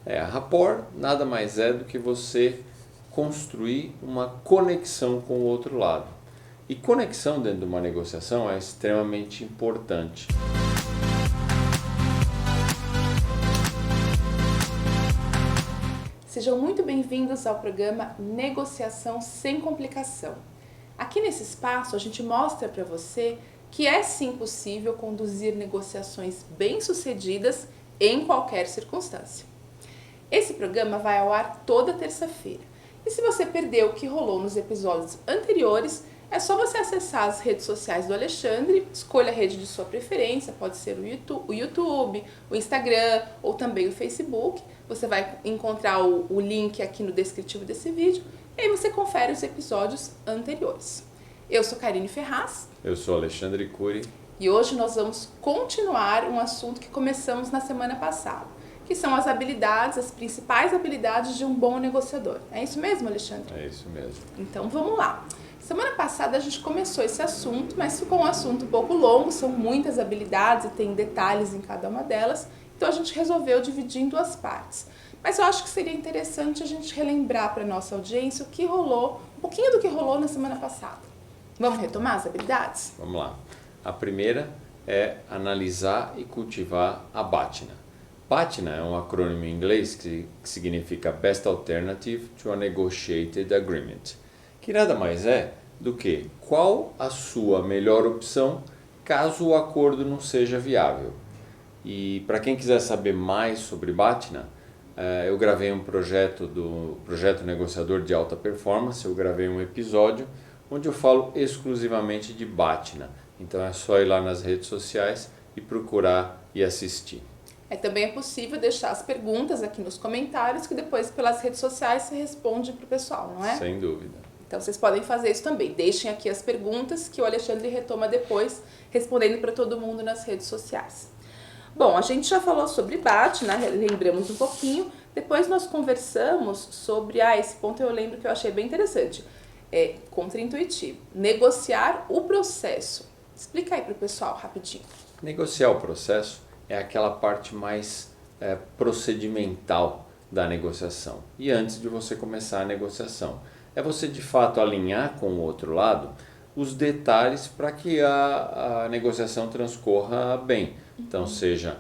A rapport nada mais é do que você construir uma conexão com o outro lado. E conexão dentro de uma negociação é extremamente importante. Sejam muito bem-vindos ao programa Negociação Sem Complicação. Aqui nesse espaço a gente mostra para você que é sim possível conduzir negociações bem-sucedidas em qualquer circunstância. Esse programa vai ao ar toda terça-feira. E se você perdeu o que rolou nos episódios anteriores, é só você acessar as redes sociais do Alexandre, escolha a rede de sua preferência, pode ser o YouTube, o Instagram ou também o Facebook. Você vai encontrar o link aqui no descritivo desse vídeo e aí você confere os episódios anteriores. Eu sou Karine Ferraz. Eu sou Alexandre Cury. E hoje nós vamos continuar um assunto que começamos na semana passada, que são as habilidades, as principais habilidades de um bom negociador. É isso mesmo, Alexandre? É isso mesmo. Então vamos lá. Semana passada a gente começou esse assunto, mas ficou um assunto um pouco longo, são muitas habilidades e tem detalhes em cada uma delas, então a gente resolveu dividir em duas partes. Mas eu acho que seria interessante a gente relembrar para a nossa audiência o que rolou, um pouquinho do que rolou na semana passada. Vamos retomar as habilidades? Vamos lá. A primeira é analisar e cultivar a BATNA. BATNA é um acrônimo em inglês que significa Best Alternative to a Negotiated Agreement, que nada mais é do que qual a sua melhor opção caso o acordo não seja viável. E para quem quiser saber mais sobre BATNA, eu gravei um projeto do Projeto Negociador de Alta Performance, eu gravei um episódio onde eu falo exclusivamente de BATNA. Então é só ir lá nas redes sociais e procurar e assistir. Também é possível deixar as perguntas aqui nos comentários que depois pelas redes sociais você responde para o pessoal, não é? Sem dúvida. Então vocês podem fazer isso também. Deixem aqui as perguntas que o Alexandre retoma depois, respondendo para todo mundo nas redes sociais. Bom, a gente já falou sobre BATNA, né? Lembramos um pouquinho. Depois nós conversamos sobre, esse ponto eu lembro que eu achei bem interessante. É contraintuitivo. Negociar o processo. Explica aí para o pessoal rapidinho. Negociar o processo é aquela parte mais procedimental da negociação. E antes de você começar a negociação, é você de fato alinhar com o outro lado os detalhes para que a negociação transcorra bem. Então, seja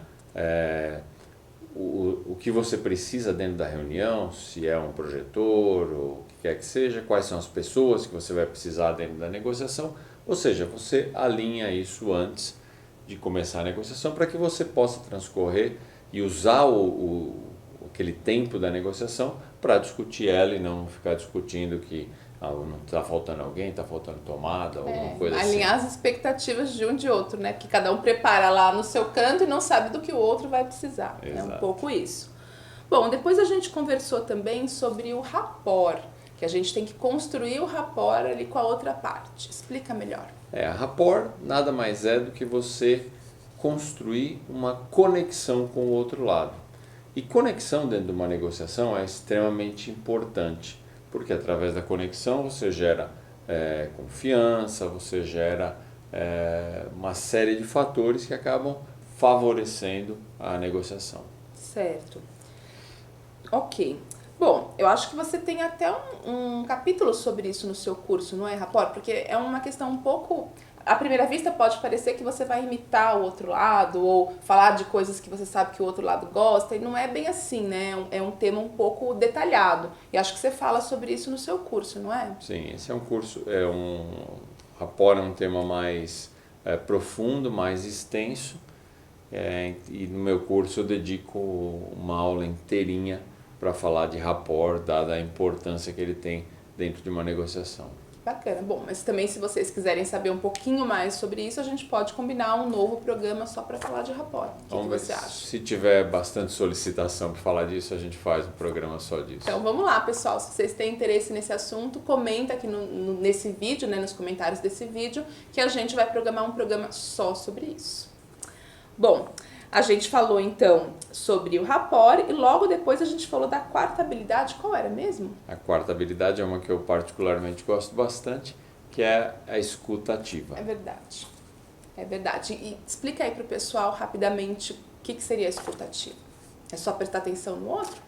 o que você precisa dentro da reunião, se é um projetor ou o que quer que seja, quais são as pessoas que você vai precisar dentro da negociação, ou seja, você alinha isso antes de começar a negociação para que você possa transcorrer e usar aquele tempo da negociação para discutir ela e não ficar discutindo que não está faltando alguém, está faltando tomada, alguma coisa assim. Alinhar as expectativas de um de outro, né? Porque cada um prepara lá no seu canto e não sabe do que o outro vai precisar. É um pouco isso. Bom, depois a gente conversou também sobre o rapport, que a gente tem que construir o rapport ali com a outra parte. Explica melhor. A rapport nada mais é do que você construir uma conexão com o outro lado. E conexão dentro de uma negociação é extremamente importante, porque através da conexão você gera confiança, você gera uma série de fatores que acabam favorecendo a negociação. Certo. Ok. Bom, eu acho que você tem até um capítulo sobre isso no seu curso, não é, rapport? Porque é uma questão um pouco... À primeira vista pode parecer que você vai imitar o outro lado ou falar de coisas que você sabe que o outro lado gosta, e não é bem assim, né? É um tema um pouco detalhado. E acho que você fala sobre isso no seu curso, não é? Sim, esse é um curso, rapport é um tema mais profundo, mais extenso, e no meu curso eu dedico uma aula inteirinha para falar de rapport, dada a importância que ele tem dentro de uma negociação. Bacana. Bom, mas também se vocês quiserem saber um pouquinho mais sobre isso, a gente pode combinar um novo programa só para falar de rapport. O que você acha? Se tiver bastante solicitação para falar disso, a gente faz um programa só disso. Então vamos lá, pessoal. Se vocês têm interesse nesse assunto, comenta aqui nesse vídeo, né, nos comentários desse vídeo, que a gente vai programar um programa só sobre isso. Bom, a gente falou então sobre o rapport e logo depois a gente falou da quarta habilidade. Qual era mesmo? A quarta habilidade é uma que eu particularmente gosto bastante, que é a escuta ativa. É verdade. É verdade. E explica aí para o pessoal rapidamente o que seria a escuta ativa. É só prestar atenção no outro?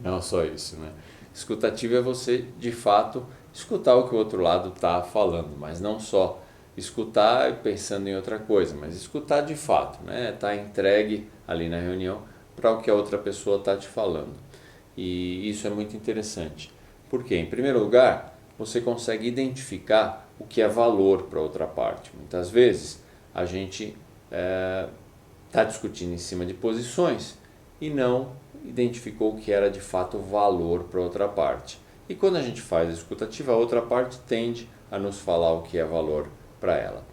Não só isso, né? Escutativa é você, de fato, escutar o que o outro lado está falando, mas não só escutar pensando em outra coisa, mas escutar de fato, né? Tá entregue ali na reunião para o que a outra pessoa está te falando. E isso é muito interessante. Por quê? Em primeiro lugar, você consegue identificar o que é valor para outra parte. Muitas vezes a gente está discutindo em cima de posições e não identificou o que era de fato valor para outra parte. E quando a gente faz a escutativa, a outra parte tende a nos falar o que é valor para ela.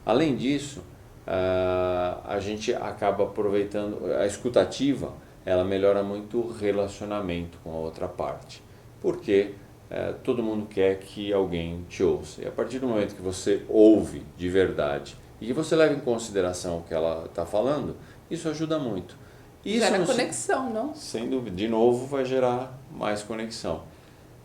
Além disso, a gente acaba aproveitando a escutativa, ela melhora muito o relacionamento com a outra parte, porque todo mundo quer que alguém te ouça. E a partir do momento que você ouve de verdade e que você leva em consideração o que ela está falando, isso ajuda muito. Isso Gera conexão, não? Sem dúvida. De novo, vai gerar mais conexão.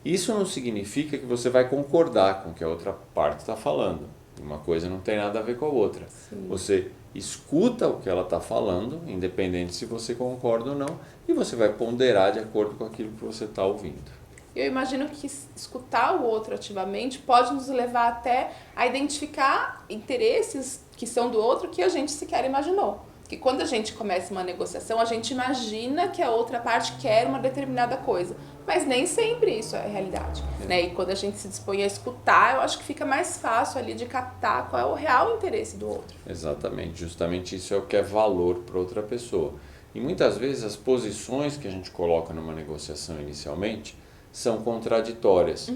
Isso não significa que você vai concordar com o que a outra parte está falando. Uma coisa não tem nada a ver com a outra. Sim. Você escuta o que ela está falando, independente se você concorda ou não, e você vai ponderar de acordo com aquilo que você está ouvindo. Eu imagino que escutar o outro ativamente pode nos levar até a identificar interesses que são do outro que a gente sequer imaginou. Que quando a gente começa uma negociação, a gente imagina que a outra parte quer uma determinada coisa, mas nem sempre isso é a realidade, né? E quando a gente se dispõe a escutar, eu acho que fica mais fácil ali de captar qual é o real interesse do outro. Exatamente, justamente isso é o que é valor para outra pessoa. E muitas vezes as posições que a gente coloca numa negociação inicialmente são contraditórias,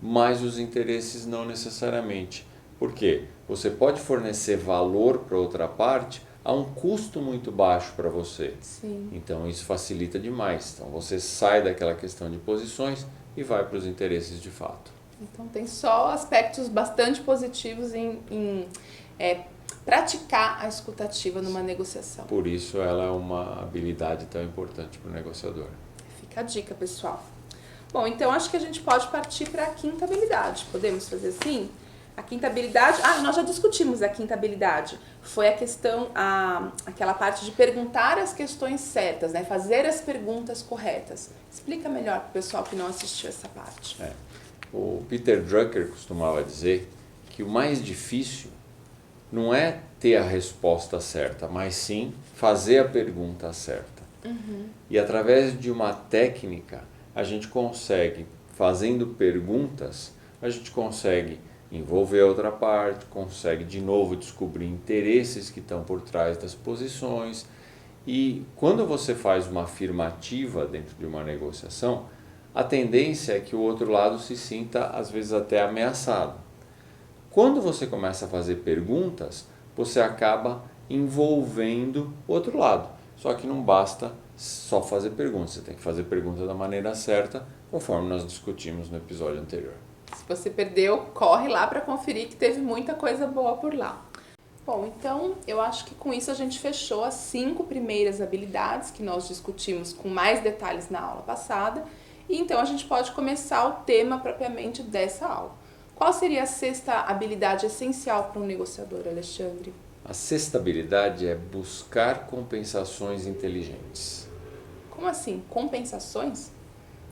mas os interesses não necessariamente. Por quê? Você pode fornecer valor para outra parte a um custo muito baixo para você. Sim. Então isso facilita demais. Então você sai daquela questão de posições e vai para os interesses de fato. Então tem só aspectos bastante positivos em praticar a escutativa numa negociação. Por isso ela é uma habilidade tão importante para o negociador. Fica a dica, pessoal. Bom, então acho que a gente pode partir para a quinta habilidade. Podemos fazer assim? A quinta habilidade... nós já discutimos a quinta habilidade. Foi a questão, aquela parte de perguntar as questões certas, né? Fazer as perguntas corretas. Explica melhor para o pessoal que não assistiu essa parte. O Peter Drucker costumava dizer que o mais difícil não é ter a resposta certa, mas sim fazer a pergunta certa. E através de uma técnica, a gente consegue, fazendo perguntas, a gente consegue envolver a outra parte, consegue de novo descobrir interesses que estão por trás das posições. E quando você faz uma afirmativa dentro de uma negociação, a tendência é que o outro lado se sinta às vezes até ameaçado. Quando você começa a fazer perguntas, você acaba envolvendo o outro lado. Só que não basta só fazer perguntas, você tem que fazer perguntas da maneira certa, conforme nós discutimos no episódio anterior. Se você perdeu, corre lá para conferir que teve muita coisa boa por lá. Bom, então eu acho que com isso a gente fechou as 5 primeiras habilidades que nós discutimos com mais detalhes na aula passada. E então a gente pode começar o tema propriamente dessa aula. Qual seria a sexta habilidade essencial para um negociador, Alexandre? A sexta habilidade é buscar compensações inteligentes. Como assim? Compensações?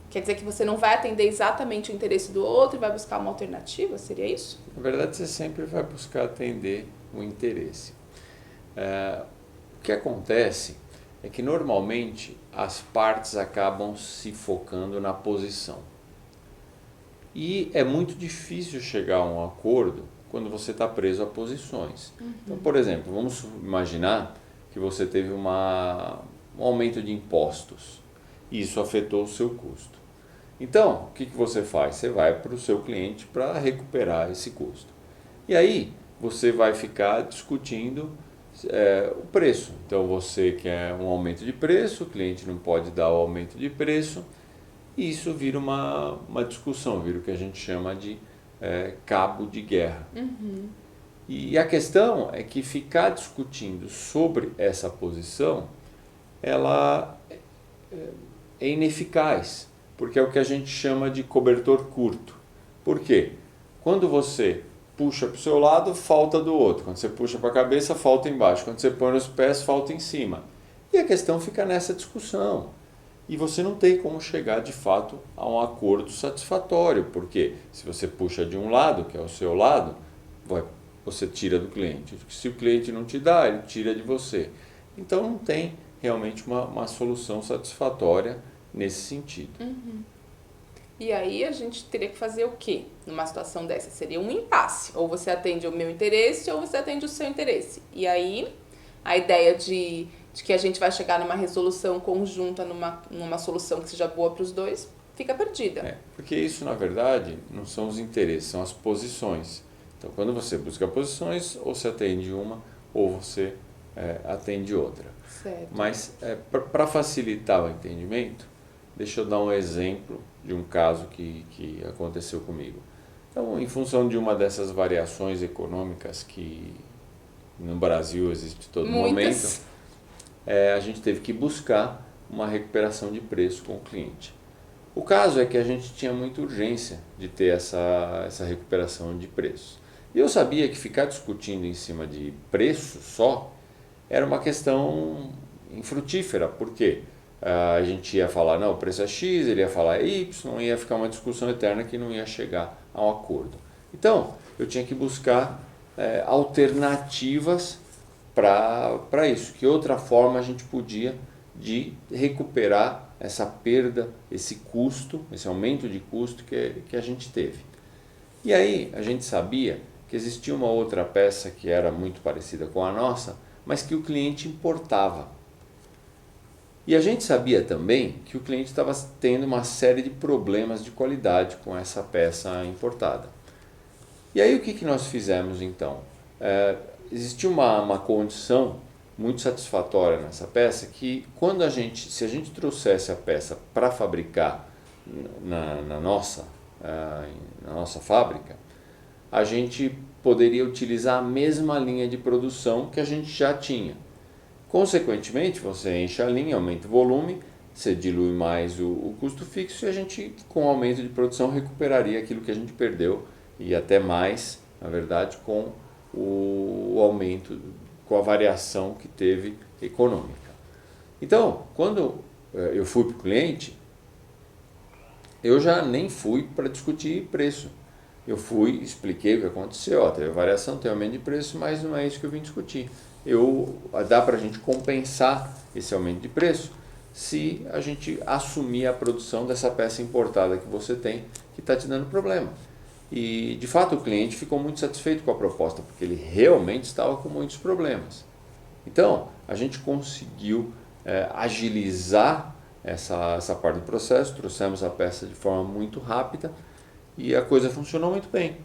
Quer dizer que você não vai atender exatamente o interesse do outro e vai buscar uma alternativa? Seria isso? Na verdade, você sempre vai buscar atender o interesse. O que acontece é que normalmente as partes acabam se focando na posição. E é muito difícil chegar a um acordo quando você está preso a posições. Então, por exemplo, vamos imaginar que você teve um aumento de impostos e isso afetou o seu custo. Então, o que você faz? Você vai para o seu cliente para recuperar esse custo. E aí, você vai ficar discutindo o preço. Então, você quer um aumento de preço, o cliente não pode dar o aumento de preço, e isso vira uma discussão, vira o que a gente chama de cabo de guerra. E a questão é que ficar discutindo sobre essa posição, ela é ineficaz, porque é o que a gente chama de cobertor curto. Por quê? Quando você puxa para o seu lado, falta do outro. Quando você puxa para a cabeça, falta embaixo. Quando você põe nos pés, falta em cima. E a questão fica nessa discussão. e você não tem como chegar de fato a um acordo satisfatório, porque se você puxa de um lado, que é o seu lado, você tira do cliente. Se o cliente não te dá, ele tira de você. Então não tem realmente uma solução satisfatória nesse sentido. E aí a gente teria que fazer o quê? Numa situação dessa seria um impasse. Ou você atende o meu interesse ou você atende o seu interesse. E aí a ideia de que a gente vai chegar numa resolução conjunta, numa solução que seja boa para os dois, fica perdida. Porque isso, na verdade, não são os interesses, são as posições. Então, quando você busca posições, ou você atende uma, ou você atende outra. Certo. Mas, para facilitar o entendimento, deixa eu dar um exemplo de um caso que aconteceu comigo. Então, em função de uma dessas variações econômicas que no Brasil existe todo momento, a gente teve que buscar uma recuperação de preço com o cliente. O caso é que a gente tinha muita urgência de ter essa recuperação de preço. E eu sabia que ficar discutindo em cima de preço só era uma questão infrutífera, porque a gente ia falar, não, o preço é X, ele ia falar Y, ia ficar uma discussão eterna que não ia chegar a um acordo. Então, eu tinha que buscar alternativas para isso. Que outra forma a gente podia de recuperar essa perda, esse custo, esse aumento de custo que a gente teve. E aí a gente sabia que existia uma outra peça que era muito parecida com a nossa, mas que o cliente importava. E a gente sabia também que o cliente estava tendo uma série de problemas de qualidade com essa peça importada. E aí o que nós fizemos então? Existia uma condição muito satisfatória nessa peça que se a gente trouxesse a peça para fabricar na nossa fábrica, a gente poderia utilizar a mesma linha de produção que a gente já tinha. Consequentemente, você enche a linha, aumenta o volume, você dilui mais o custo fixo e a gente, com o aumento de produção, recuperaria aquilo que a gente perdeu e até mais, na verdade, com o aumento, com a variação que teve econômica. Então, quando eu fui para o cliente, eu já nem fui para discutir preço. Eu expliquei o que aconteceu, teve variação, teve aumento de preço, mas não é isso que eu vim discutir. Dá para a gente compensar esse aumento de preço se a gente assumir a produção dessa peça importada que você tem, que está te dando problema. E, de fato, o cliente ficou muito satisfeito com a proposta, porque ele realmente estava com muitos problemas. Então, a gente conseguiu agilizar essa parte do processo, trouxemos a peça de forma muito rápida e a coisa funcionou muito bem.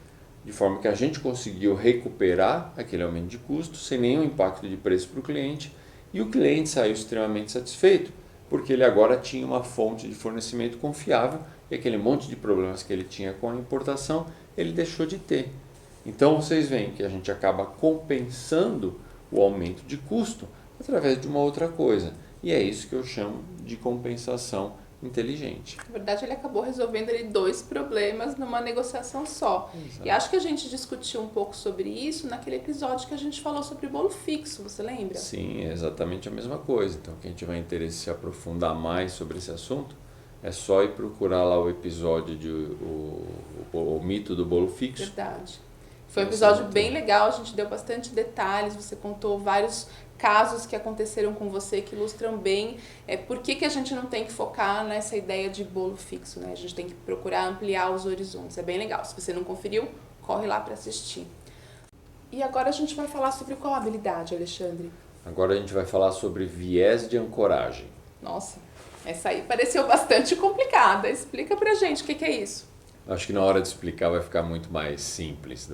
De forma que a gente conseguiu recuperar aquele aumento de custo sem nenhum impacto de preço para o cliente e o cliente saiu extremamente satisfeito, porque ele agora tinha uma fonte de fornecimento confiável e aquele monte de problemas que ele tinha com a importação, ele deixou de ter. Então vocês veem que a gente acaba compensando o aumento de custo através de uma outra coisa. E é isso que eu chamo de compensação inteligente. Na verdade, ele acabou resolvendo ali 2 problemas numa negociação só. Exato. E acho que a gente discutiu um pouco sobre isso naquele episódio que a gente falou sobre bolo fixo, você lembra? Sim, é exatamente a mesma coisa. Então, quem tiver interesse em se aprofundar mais sobre esse assunto, é só ir procurar lá o episódio o mito do bolo fixo. Verdade. Foi um episódio bem legal, a gente deu bastante detalhes, você contou vários casos que aconteceram com você que ilustram bem por que a gente não tem que focar nessa ideia de bolo fixo, né? A gente tem que procurar ampliar os horizontes, é bem legal. Se você não conferiu, corre lá para assistir. E agora a gente vai falar sobre qual habilidade, Alexandre? Agora a gente vai falar sobre viés de ancoragem. Nossa, essa aí pareceu bastante complicada. Explica pra gente o que é isso. Acho que na hora de explicar vai ficar muito mais simples.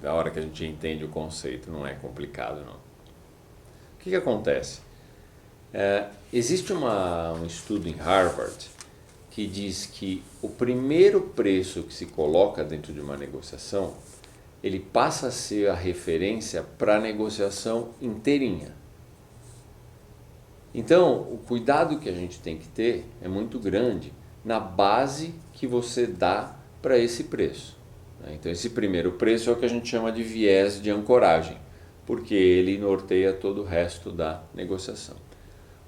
Da hora que a gente entende o conceito, não é complicado, não. O que acontece? Existe um estudo em Harvard que diz que o primeiro preço que se coloca dentro de uma negociação, ele passa a ser a referência para a negociação inteirinha. Então, o cuidado que a gente tem que ter é muito grande na base que você dá para esse preço. Então, esse primeiro preço é o que a gente chama de viés de ancoragem, porque ele norteia todo o resto da negociação.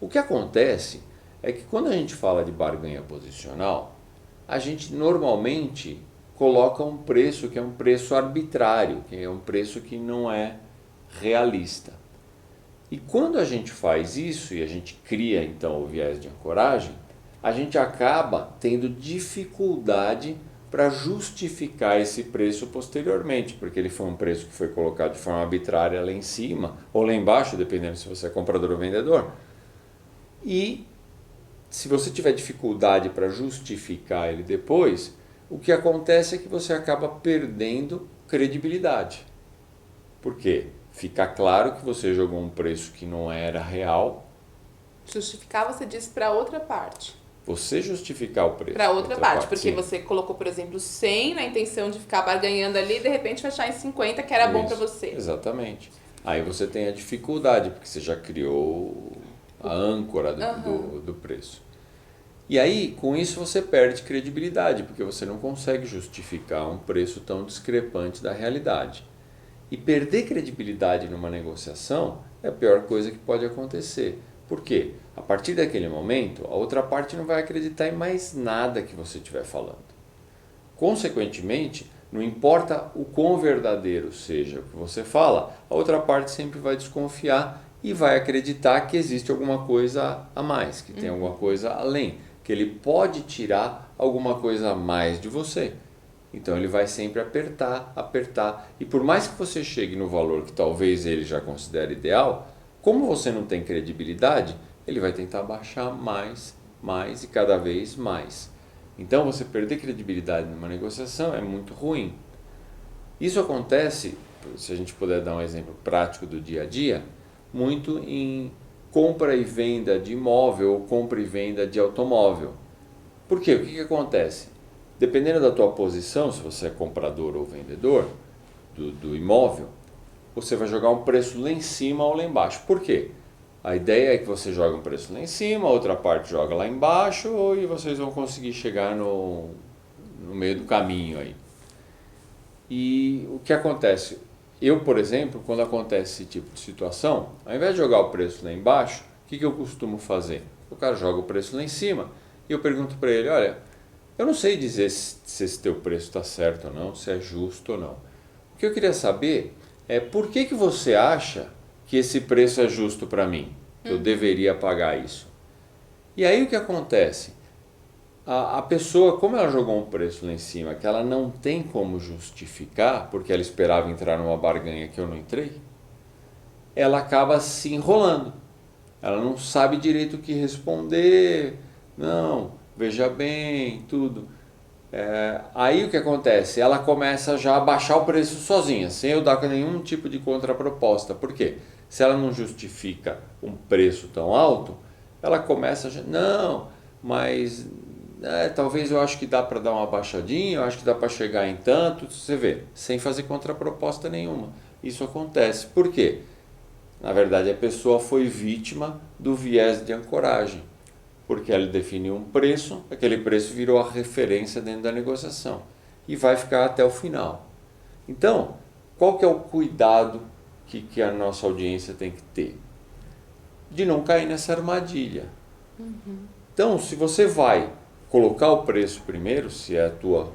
O que acontece é que quando a gente fala de barganha posicional, a gente normalmente coloca um preço que é um preço arbitrário, que é um preço que não é realista. E quando a gente faz isso e a gente cria então o viés de ancoragem, a gente acaba tendo dificuldade para justificar esse preço posteriormente, porque ele foi um preço que foi colocado de forma arbitrária lá em cima ou lá embaixo, dependendo se você é comprador ou vendedor. E se você tiver dificuldade para justificar ele depois, o que acontece é que você acaba perdendo credibilidade. Por quê? Fica claro que você jogou um preço que não era real. Justificar, você disse para outra parte. Você justificar o preço. Para outra parte, porque sim. você colocou, por exemplo, 100 na intenção de ficar barganhando ali e de repente fechar em 50, que era bom para você. Exatamente. Aí você tem a dificuldade, porque você já criou a âncora do preço. E aí, com isso, você perde credibilidade, porque você não consegue justificar um preço tão discrepante da realidade. E perder credibilidade numa negociação é a pior coisa que pode acontecer. Por quê? A partir daquele momento, a outra parte não vai acreditar em mais nada que você estiver falando. Consequentemente, não importa o quão verdadeiro seja o que você fala, a outra parte sempre vai desconfiar e vai acreditar que existe alguma coisa a mais, que tem alguma coisa além, que ele pode tirar alguma coisa a mais de você. Então ele vai sempre apertar. E por mais que você chegue no valor que talvez ele já considere ideal, como você não tem credibilidade, ele vai tentar baixar mais e cada vez mais. Então você perder credibilidade numa negociação é muito ruim. Isso acontece, se a gente puder dar um exemplo prático do dia a dia, muito em compra e venda de imóvel ou compra e venda de automóvel. Por quê? O que acontece? Dependendo da tua posição, se você é comprador ou vendedor do imóvel, você vai jogar um preço lá em cima ou lá embaixo. Por quê? A ideia é que você joga um preço lá em cima, a outra parte joga lá embaixo e vocês vão conseguir chegar no meio do caminho aí. E o que acontece? Eu, por exemplo, quando acontece esse tipo de situação, ao invés de jogar o preço lá embaixo, o que eu costumo fazer? O cara joga o preço lá em cima e eu pergunto para ele, olha, eu não sei dizer se esse teu preço está certo ou não, se é justo ou não. O que eu queria saber é por que você acha que esse preço é justo para mim, que eu deveria pagar isso. E aí o que acontece? A pessoa, como ela jogou um preço lá em cima, que ela não tem como justificar, porque ela esperava entrar numa barganha que eu não entrei, ela acaba se enrolando. Ela não sabe direito o que responder, não, veja bem, tudo. Aí o que acontece? Ela começa já a baixar o preço sozinha, sem eu dar nenhum tipo de contraproposta. Por quê? Se ela não justifica um preço tão alto, ela começa a... Não, mas talvez eu acho que dá para dar uma baixadinha, eu acho que dá para chegar em tanto. Você vê, sem fazer contraproposta nenhuma. Isso acontece. Por quê? Na verdade, a pessoa foi vítima do viés de ancoragem. Porque ela definiu um preço, aquele preço virou a referência dentro da negociação e vai ficar até o final. Então, qual que é o cuidado que a nossa audiência tem que ter? De não cair nessa armadilha. Então, se você vai colocar o preço primeiro, se é a tua,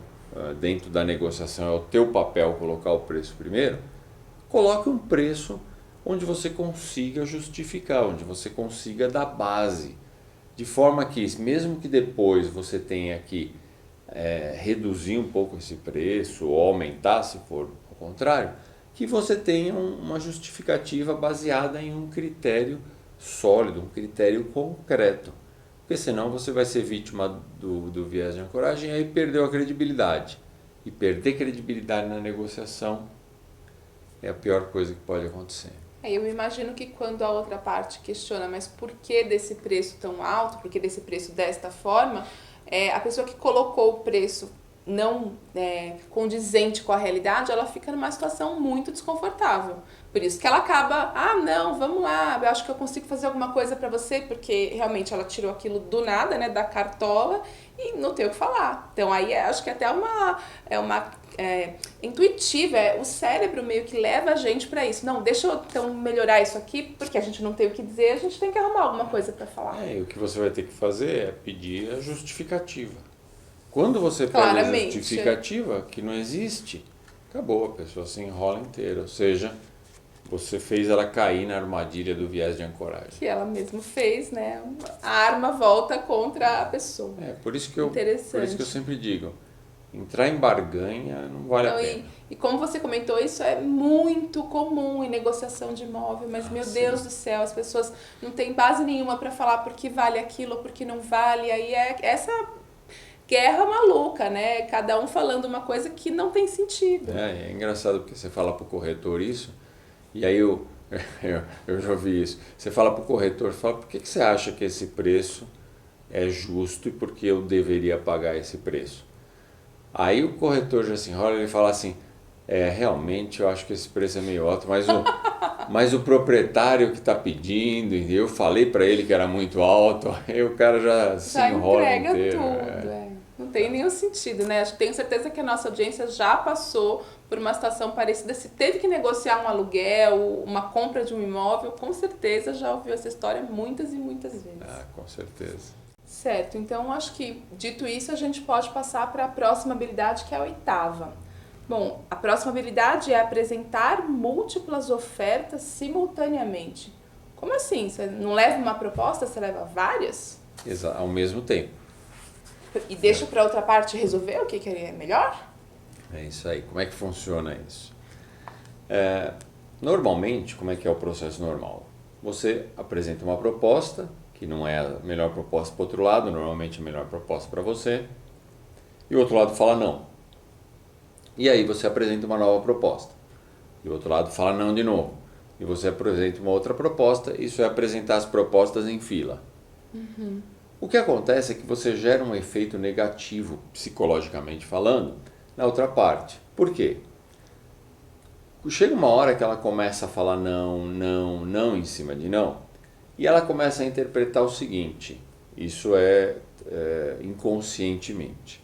dentro da negociação é o teu papel colocar o preço primeiro, coloque um preço onde você consiga justificar, onde você consiga dar base. De forma que, mesmo que depois você tenha que reduzir um pouco esse preço ou aumentar, se for ao contrário, que você tenha uma justificativa baseada em um critério sólido, um critério concreto. Porque senão você vai ser vítima do viés de ancoragem e aí perdeu a credibilidade. E perder credibilidade na negociação é a pior coisa que pode acontecer. Eu imagino que quando a outra parte questiona, mas por que desse preço tão alto, por que desse preço desta forma, a pessoa que colocou o preço não condizente com a realidade, ela fica numa situação muito desconfortável. Por isso que ela acaba, não, vamos lá, eu acho que eu consigo fazer alguma coisa pra você, porque realmente ela tirou aquilo do nada, né, da cartola, e não tem o que falar. Então aí acho que até intuitiva, o cérebro meio que leva a gente pra isso. Não, deixa eu então melhorar isso aqui, porque a gente não tem o que dizer, a gente tem que arrumar alguma coisa pra falar. E o que você vai ter que fazer é pedir a justificativa. Quando você pede a Claramente. justificativa, que não existe, acabou, a pessoa se enrola inteira. Ou seja, você fez ela cair na armadilha do viés de ancoragem. Que ela mesma fez, né? A arma volta contra a pessoa. Por isso que eu sempre digo, entrar em barganha não vale a pena. E como você comentou, isso é muito comum em negociação de imóvel, mas meu Deus do céu, as pessoas não têm base nenhuma para falar por que vale aquilo ou por que não vale, aí é essa guerra maluca, né? Cada um falando uma coisa que não tem sentido. É engraçado porque você fala pro corretor isso, e aí eu já ouvi isso, você fala pro corretor, fala, por que você acha que esse preço é justo e por que eu deveria pagar esse preço? Aí o corretor já se enrola, ele fala assim, realmente eu acho que esse preço é meio alto, mas o proprietário que está pedindo, eu falei para ele que era muito alto, aí o cara já se enrola entrega inteiro. Tudo, Não tem nenhum sentido, né? Tenho certeza que a nossa audiência já passou por uma situação parecida. Se teve que negociar um aluguel, uma compra de um imóvel, com certeza já ouviu essa história muitas e muitas vezes. Com certeza. Certo, então acho que dito isso a gente pode passar para a próxima habilidade, que é a 8ª. Bom, a próxima habilidade é apresentar múltiplas ofertas simultaneamente. Como assim? Você não leva uma proposta, você leva várias? Ao mesmo tempo. E deixa para outra parte resolver o que é melhor? É isso aí. Como é que funciona isso? Normalmente, como é que é o processo normal? Você apresenta uma proposta, que não é a melhor proposta para o outro lado, normalmente é a melhor proposta para você, e o outro lado fala não. E aí você apresenta uma nova proposta, e o outro lado fala não de novo. E você apresenta uma outra proposta, isso é apresentar as propostas em fila. Uhum. O que acontece é que você gera um efeito negativo, psicologicamente falando, na outra parte. Por quê? Chega uma hora que ela começa a falar não, não, não em cima de não, e ela começa a interpretar o seguinte, isso é inconscientemente.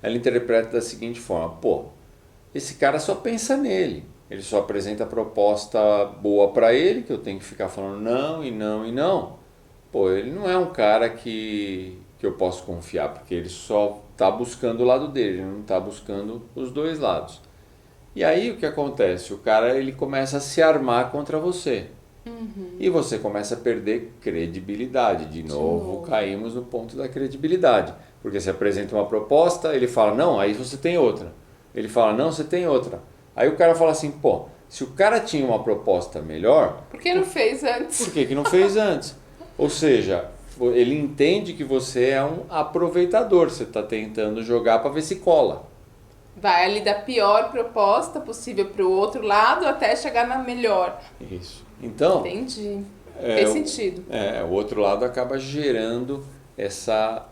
Ela interpreta da seguinte forma, esse cara só pensa nele, ele só apresenta a proposta boa para ele, que eu tenho que ficar falando não e não e não. Ele não é um cara que eu posso confiar, porque ele só está buscando o lado dele, ele não está buscando os dois lados. E aí o que acontece? O cara ele começa a se armar contra você. Uhum. E você começa a perder credibilidade. De novo, caímos no ponto da credibilidade. Porque você apresenta uma proposta, ele fala, não, aí você tem outra. Ele fala, não, você tem outra. Aí o cara fala assim, se o cara tinha uma proposta melhor... Por que não fez antes? Por que não fez antes? Ou seja, ele entende que você é um aproveitador. Você está tentando jogar para ver se cola. Vai ali da pior proposta possível para o outro lado até chegar na melhor. Isso. Então, entendi. Fez sentido. O outro lado acaba gerando essa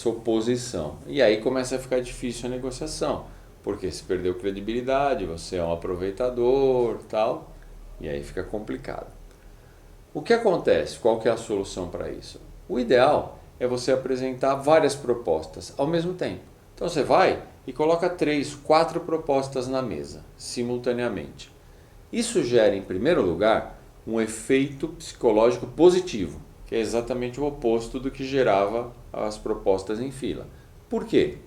oposição. E aí começa a ficar difícil a negociação. Porque se perdeu credibilidade, você é um aproveitador, tal, e aí fica complicado. O que acontece? Qual que é a solução para isso? O ideal é você apresentar várias propostas ao mesmo tempo. Então você vai e coloca 3, 4 propostas na mesa, simultaneamente. Isso gera, em primeiro lugar, um efeito psicológico positivo, que é exatamente o oposto do que gerava as propostas em fila. Por quê?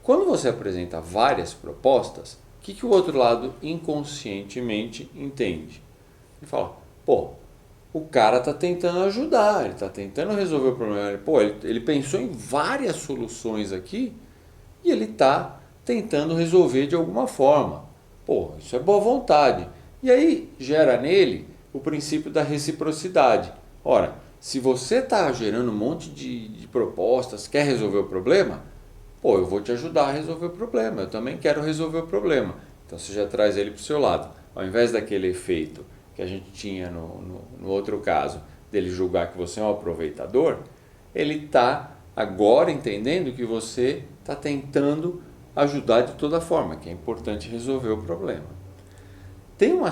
Quando você apresenta várias propostas, o que o outro lado inconscientemente entende? Ele fala, o cara está tentando ajudar, ele está tentando resolver o problema. Ele pensou em várias soluções aqui e ele está tentando resolver de alguma forma. Isso é boa vontade. E aí gera nele o princípio da reciprocidade. Ora, se você está gerando um monte de propostas, quer resolver o problema, eu vou te ajudar a resolver o problema. Eu também quero resolver o problema. Então você já traz ele para o seu lado. Ao invés daquele efeito que a gente tinha no outro caso, dele julgar que você é um aproveitador, ele está agora entendendo que você está tentando ajudar de toda forma, que é importante resolver o problema. Tem um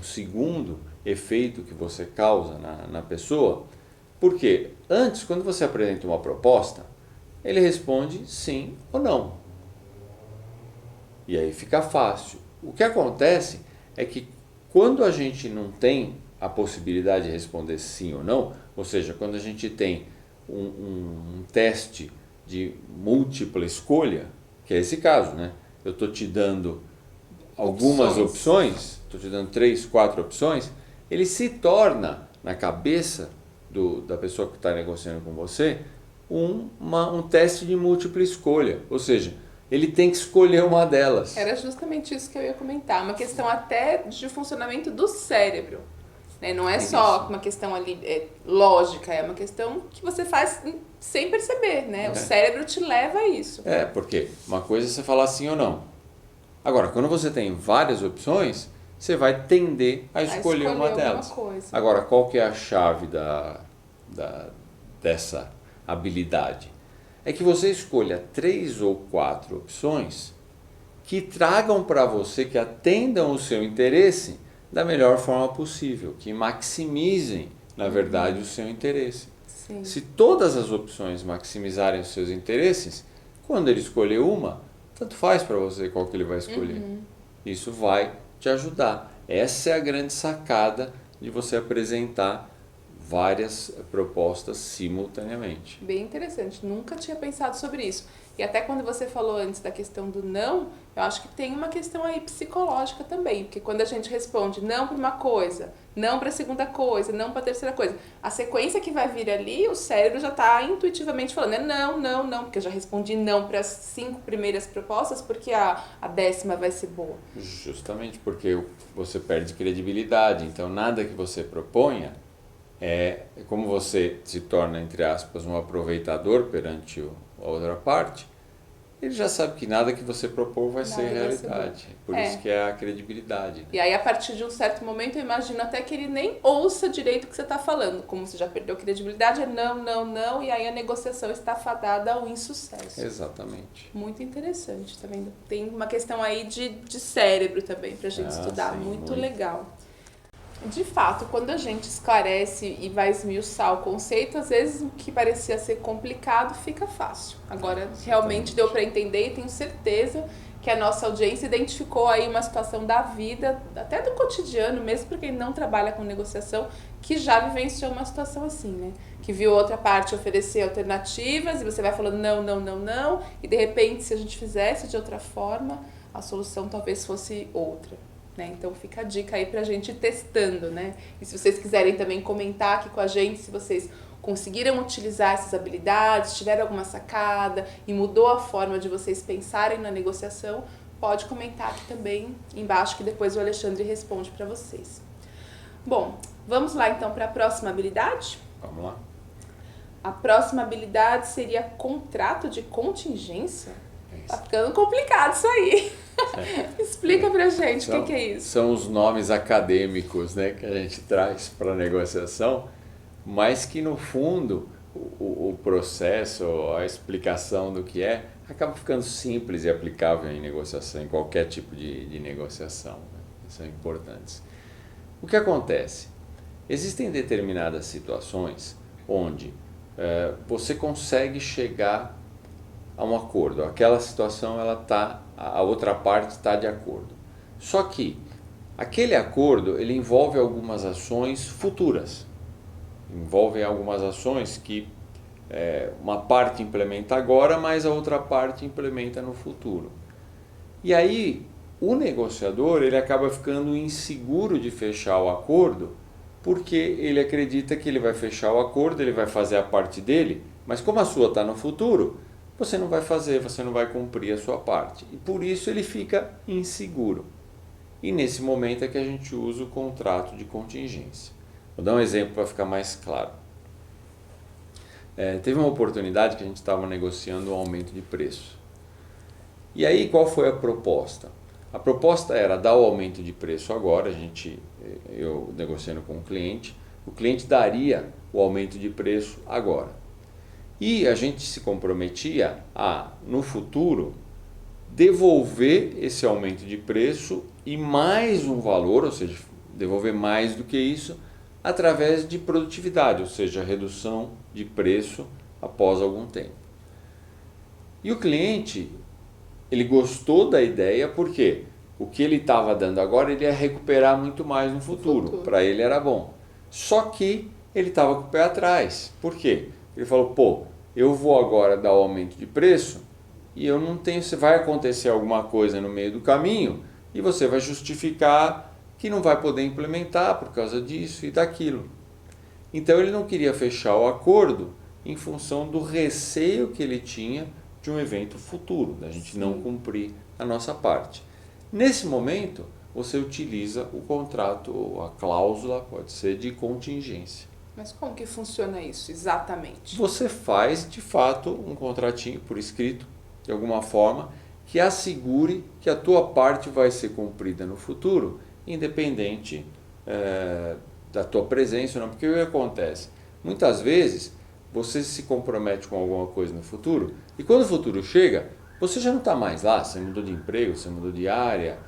segundo efeito que você causa na pessoa, porque antes, quando você apresenta uma proposta, ele responde sim ou não. E aí fica fácil. O que acontece é que quando a gente não tem a possibilidade de responder sim ou não, ou seja, quando a gente tem um teste de múltipla escolha, que é esse caso, né? Eu estou te dando algumas opções, estou te dando 3, 4 opções, ele se torna, na cabeça da pessoa que está negociando com você, um teste de múltipla escolha, ou seja, ele tem que escolher uma delas. Era justamente isso que eu ia comentar, uma questão até de funcionamento do cérebro. Né? Não é só uma questão ali lógica, é uma questão que você faz sem perceber, né? O cérebro te leva a isso. Porque uma coisa é você falar sim ou não. Agora, quando você tem várias opções, você vai tender a escolher uma delas. Coisa. Agora, qual que é a chave dessa habilidade? É que você escolha 3 ou 4 opções que tragam para você, que atendam o seu interesse da melhor forma possível, que maximizem, na verdade, o seu interesse. Sim. Se todas as opções maximizarem os seus interesses, quando ele escolher uma, tanto faz para você qual que ele vai escolher. Isso vai te ajudar. Essa é a grande sacada de você apresentar várias propostas simultaneamente. Bem interessante, nunca tinha pensado sobre isso. E até quando você falou antes da questão do não, eu acho que tem uma questão aí psicológica também, porque quando a gente responde não para uma coisa, não para a segunda coisa, não para a terceira coisa, a sequência que vai vir ali, o cérebro já está intuitivamente falando, não, não, não, porque eu já respondi não para as 5 primeiras propostas, porque a 10ª vai ser boa. Justamente porque você perde credibilidade, então nada que você proponha como você se torna, entre aspas, um aproveitador perante a outra parte, ele já sabe que nada que você propor vai ser realidade. Por isso que é a credibilidade. E aí, a partir de um certo momento, eu imagino até que ele nem ouça direito o que você está falando. Como você já perdeu credibilidade, é não, não, não, e aí a negociação está fadada ao insucesso. Exatamente. Muito interessante, tá vendo? Tem uma questão aí de cérebro também pra gente estudar, sim, muito legal. De fato, quando a gente esclarece e vai esmiuçar o conceito, às vezes o que parecia ser complicado fica fácil. Agora, realmente deu para entender e tenho certeza que a nossa audiência identificou aí uma situação da vida, até do cotidiano, mesmo para quem não trabalha com negociação, que já vivenciou uma situação assim, né? Que viu outra parte oferecer alternativas e você vai falando não, não, não, não, e de repente, se a gente fizesse de outra forma, a solução talvez fosse outra. Né? Então fica a dica aí pra gente ir testando, né? E se vocês quiserem também comentar aqui com a gente, se vocês conseguiram utilizar essas habilidades, tiveram alguma sacada e mudou a forma de vocês pensarem na negociação, pode comentar aqui também embaixo que depois o Alexandre responde para vocês. Bom, vamos lá então para a próxima habilidade? Vamos lá. A próxima habilidade seria contrato de contingência? Tá ficando complicado isso aí. Explica pra gente o que é isso. São os nomes acadêmicos, né, que a gente traz para a negociação, mas que no fundo o processo, a explicação do que acaba ficando simples e aplicável em negociação, em qualquer tipo de negociação. Né? São importantes. O que acontece? Existem determinadas situações onde você consegue chegar a um acordo. Aquela situação a outra parte está de acordo. Só que aquele acordo ele envolve algumas ações futuras. Envolve algumas ações que uma parte implementa agora, mas a outra parte implementa no futuro. E aí o negociador ele acaba ficando inseguro de fechar o acordo, porque ele acredita que ele vai fechar o acordo, ele vai fazer a parte dele, mas como a sua está no futuro, você não vai fazer, você não vai cumprir a sua parte. E por isso ele fica inseguro. E nesse momento é que a gente usa o contrato de contingência. Vou dar um exemplo para ficar mais claro. Teve uma oportunidade que a gente estava negociando um aumento de preço. E aí qual foi a proposta? A proposta era dar o aumento de preço agora, eu negociando com o cliente daria o aumento de preço agora. E a gente se comprometia a, no futuro, devolver esse aumento de preço e mais um valor, ou seja, devolver mais do que isso, através de produtividade, ou seja, redução de preço após algum tempo. E o cliente, ele gostou da ideia porque o que ele estava dando agora ele ia recuperar muito mais no futuro. Para ele era bom. Só que ele estava com o pé atrás. Por quê? Ele falou, pô, eu vou agora dar o aumento de preço e eu não tenho, se vai acontecer alguma coisa no meio do caminho e você vai justificar que não vai poder implementar por causa disso e daquilo. Então ele não queria fechar o acordo em função do receio que ele tinha de um evento futuro, da gente não cumprir a nossa parte. Nesse momento, você utiliza o contrato, ou a cláusula, pode ser de contingência. Mas como que funciona isso exatamente? Você faz, de fato, um contratinho por escrito, de alguma forma, que assegure que a tua parte vai ser cumprida no futuro, independente da tua presença ou não. Porque o que acontece? Muitas vezes, você se compromete com alguma coisa no futuro, e quando o futuro chega, você já não está mais lá, você mudou de emprego, você mudou de área,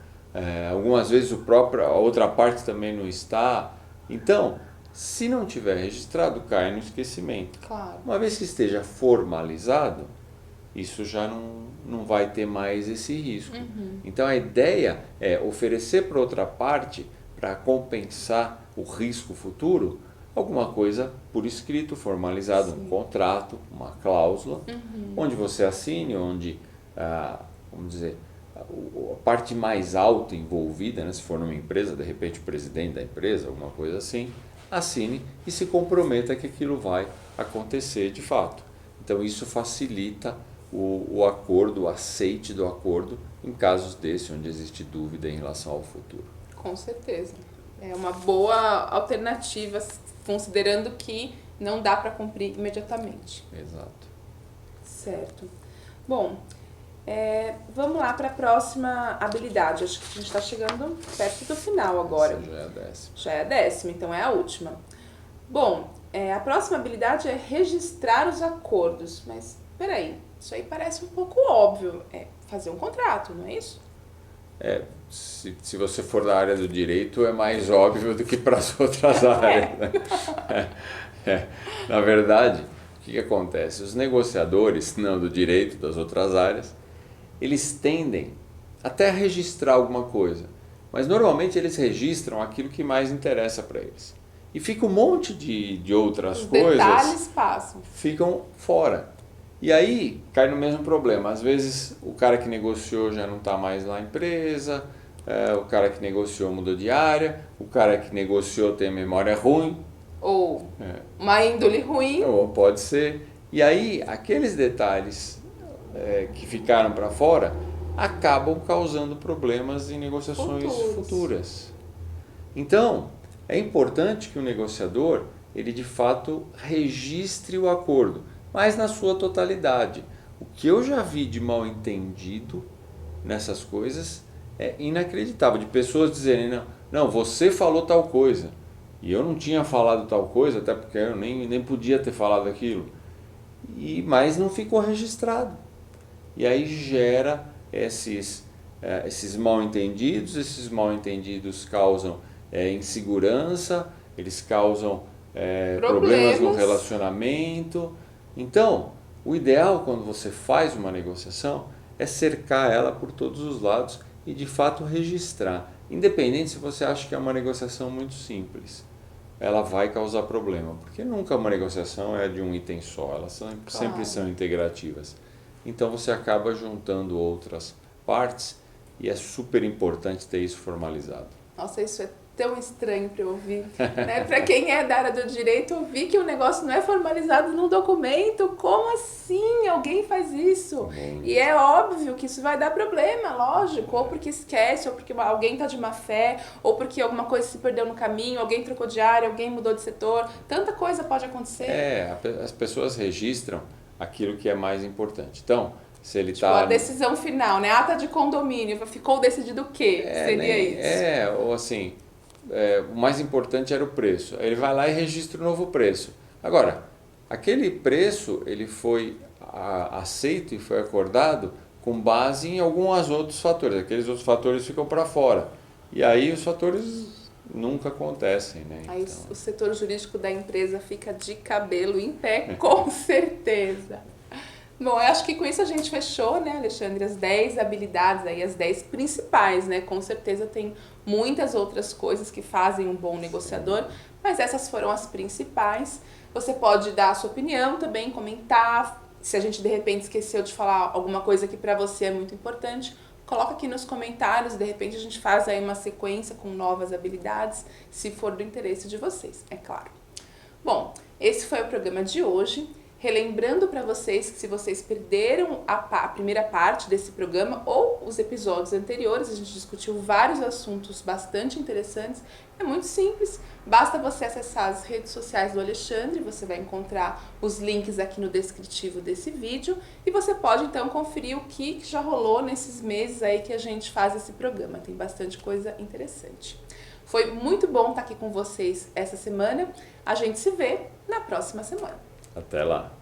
algumas vezes a outra parte também não está. Então, se não tiver registrado, cai no esquecimento. Claro. Uma vez que esteja formalizado, isso já não vai ter mais esse risco. Então, a ideia é oferecer para outra parte, para compensar o risco futuro, alguma coisa por escrito, formalizado, um contrato, uma cláusula, onde você assine, onde, vamos dizer, a parte mais alta envolvida, né, se for numa empresa, de repente o presidente da empresa, alguma coisa assim, assine e se comprometa que aquilo vai acontecer de fato. Então isso facilita o acordo, o aceite do acordo em casos desse, onde existe dúvida em relação ao futuro. Com certeza. É uma boa alternativa, considerando que não dá para cumprir imediatamente. Exato. Certo. Bom, vamos lá para a próxima habilidade. Acho que a gente está chegando perto do final agora. Essa já é a 10ª. Já é a 10ª, então é a última. Bom, a próxima habilidade é registrar os acordos. Mas, peraí, isso aí parece um pouco óbvio. É fazer um contrato, não é isso? Se você for da área do direito, é mais óbvio do que para as outras áreas. Né? Na verdade, o que acontece? Os negociadores, não do direito, das outras áreas, eles tendem até a registrar alguma coisa, mas normalmente eles registram aquilo que mais interessa para eles. E fica um monte de outras coisas. Os detalhes passam. Ficam fora. E aí cai no mesmo problema. Às vezes o cara que negociou já não está mais na empresa, o cara que negociou mudou de área, o cara que negociou tem memória ruim. Ou uma índole ruim. Ou pode ser. E aí aqueles detalhes que ficaram para fora acabam causando problemas em negociações futuras. Então, é importante que o negociador, ele de fato registre o acordo, mas na sua totalidade. O que eu já vi de mal entendido nessas coisas é inacreditável, de pessoas dizerem, não, você falou tal coisa, e eu não tinha falado tal coisa, até porque eu nem podia ter falado aquilo, mas não ficou registrado. E aí gera esses mal entendidos, esses mal entendidos causam insegurança, eles causam problemas no relacionamento. Então, o ideal quando você faz uma negociação é cercar ela por todos os lados e de fato registrar. Independente se você acha que é uma negociação muito simples, ela vai causar problema, porque nunca uma negociação é de um item só, elas sempre são integrativas. Então você acaba juntando outras partes e é super importante ter isso formalizado. Nossa, isso é tão estranho para eu ouvir, né? Para quem é da área do direito, ouvir que o negócio não é formalizado num documento, como assim? Alguém faz isso? E é óbvio que isso vai dar problema, lógico, ou porque esquece, ou porque alguém está de má fé, ou porque alguma coisa se perdeu no caminho, alguém trocou de área, alguém mudou de setor, tanta coisa pode acontecer. As pessoas registram aquilo que é mais importante. Então, se ele a decisão final, né? Ata de condomínio, ficou decidido o quê? Seria isso? Ou assim, o mais importante era o preço. Aí ele vai lá e registra o novo preço. Agora, Aquele preço ele foi aceito e foi acordado com base em alguns outros fatores. Aqueles outros fatores ficam para fora. E aí os fatores nunca acontecem, né? Aí Então, o setor jurídico da empresa fica de cabelo em pé, com certeza. Bom, eu acho que com isso a gente fechou, né, Alexandre, as 10 habilidades aí, as 10 principais, né? Com certeza tem muitas outras coisas que fazem um bom negociador, mas essas foram as principais. Você pode dar a sua opinião também, comentar. Se a gente de repente esqueceu de falar alguma coisa que para você é muito importante, coloca aqui nos comentários, de repente a gente faz aí uma sequência com novas habilidades, se for do interesse de vocês, é claro. Bom, esse foi o programa de hoje. Relembrando para vocês que se vocês perderam a primeira parte desse programa ou os episódios anteriores, a gente discutiu vários assuntos bastante interessantes. É muito simples, basta você acessar as redes sociais do Alexandre, você vai encontrar os links aqui no descritivo desse vídeo e você pode então conferir o que já rolou nesses meses aí que a gente faz esse programa. Tem bastante coisa interessante. Foi muito bom estar aqui com vocês essa semana. A gente se vê na próxima semana. até lá.